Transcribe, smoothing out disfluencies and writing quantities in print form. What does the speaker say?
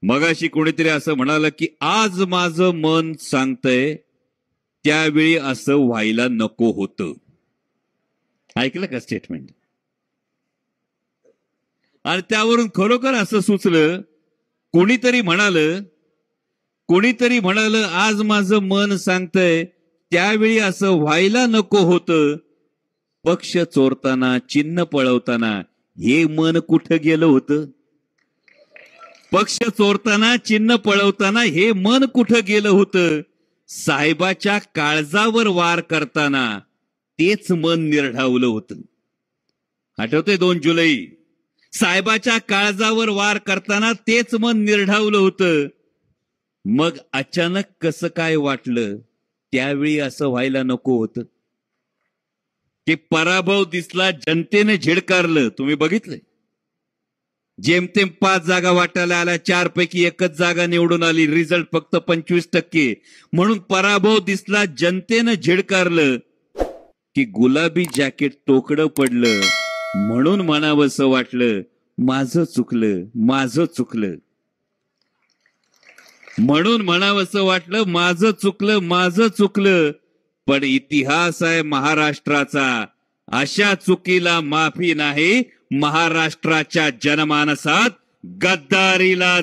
मगाशी कोणीतरी असं म्हणालं की आज माझं मन सांगतंय त्यावेळी असं व्हायला नको होतं. ऐकलं का स्टेटमेंट? आणि त्यावरून खरोखर असं सुचलं, कोणीतरी म्हणालं आज माझं मन सांगतंय त्यावेळी असं व्हायला नको होतं. पक्ष चोरताना, चिन्ह पळवताना हे मन कुठं गेलं होतं? पक्ष चोरताना, चिन्ह पळवताना हे मन कुठं गेलं होतं? साहेबाच्या काळजावर वार करताना तेच मन निर्ढावलं होतं. आठवतंय 2 जुलै? साहेबाच्या काळजावर वार करताना तेच मन निर्ढावलं होतं. मग अचानक कसं काय वाटलं त्यावेळी असं व्हायला नको होतं? की पराभव दिसला, जनतेने झिडकारलं. तुम्ही बघितलंय, जेमतेम 5 जागा वाटायला आल्या, 4 पैकी 1च जागा निवडून आली, रिझल्ट फक्त 25%. म्हणून पराभव दिसला, जनतेनं झिडकारलं. की गुलाबी जॅकेट तोकडं पडलं, म्हणून म्हणावंसं वाटलं माझं चुकलं, माझं चुकलं. म्हणून म्हणावंसं वाटलं माझं चुकलं, माझं चुकलं. पण इतिहास आहे महाराष्ट्राचा, अशा चुकीला माफी नाही. महाराष्ट्राच्या जनमानसात गद्दारीला